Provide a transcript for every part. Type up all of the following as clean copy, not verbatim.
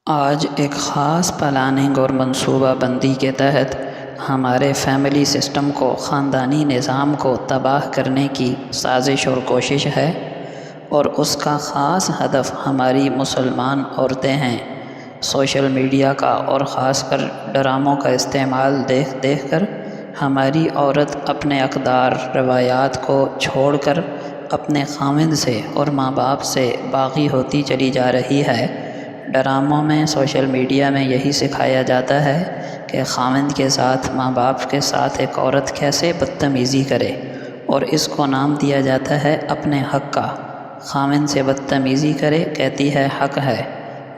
آج ایک خاص پلاننگ اور منصوبہ بندی کے تحت ہمارے فیملی سسٹم کو، خاندانی نظام کو تباہ کرنے کی سازش اور کوشش ہے، اور اس کا خاص ہدف ہماری مسلمان عورتیں ہیں۔ سوشل میڈیا کا اور خاص کر ڈراموں کا استعمال دیکھ کر ہماری عورت اپنے اقدار، روایات کو چھوڑ کر اپنے خاوند سے اور ماں باپ سے باغی ہوتی چلی جا رہی ہے۔ ڈراموں میں، سوشل میڈیا میں یہی سکھایا جاتا ہے کہ خاوند کے ساتھ، ماں باپ کے ساتھ ایک عورت کیسے بدتمیزی کرے، اور اس کو نام دیا جاتا ہے اپنے حق کا۔ خاوند سے بدتمیزی کرے، کہتی ہے حق ہے۔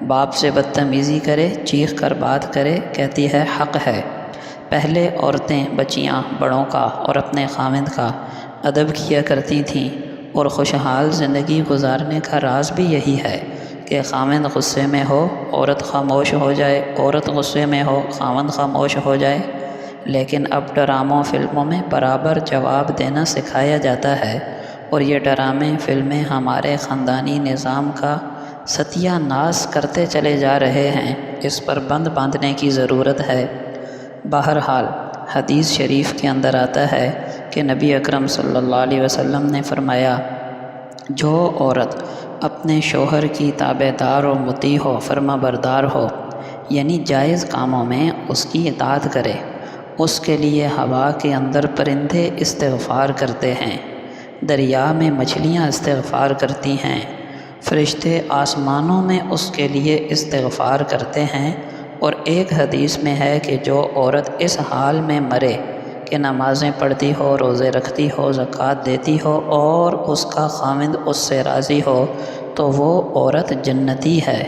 باپ سے بدتمیزی کرے، چیخ کر بات کرے، کہتی ہے حق ہے۔ پہلے عورتیں، بچیاں بڑوں کا اور اپنے خاوند کا ادب کیا کرتی تھیں، اور خوشحال زندگی گزارنے کا راز بھی یہی ہے کہ خاوند غصے میں ہو، عورت خاموش ہو جائے، عورت غصے میں ہو، خاوند خاموش ہو جائے۔ لیکن اب ڈراموں، فلموں میں برابر جواب دینا سکھایا جاتا ہے، اور یہ ڈرامے، فلمیں ہمارے خاندانی نظام کا ستیہ ناش کرتے چلے جا رہے ہیں۔ اس پر بند باندھنے کی ضرورت ہے۔ بہرحال، حدیث شریف کے اندر آتا ہے کہ نبی اکرم صلی اللہ علیہ وسلم نے فرمایا، جو عورت اپنے شوہر کی تابع دار و مطیع ہو، فرما بردار ہو، یعنی جائز کاموں میں اس کی اطاعت کرے، اس کے لیے ہوا کے اندر پرندے استغفار کرتے ہیں، دریا میں مچھلیاں استغفار کرتی ہیں، فرشتے آسمانوں میں اس کے لیے استغفار کرتے ہیں، اور ایک حدیث میں ہے کہ جو عورت اس حال میں مرے کہ نمازیں پڑھتی ہو، روزے رکھتی ہو، زکوٰۃ دیتی ہو، اور اس کا خاوند اس سے راضی ہو، تو وہ عورت جنتی ہے۔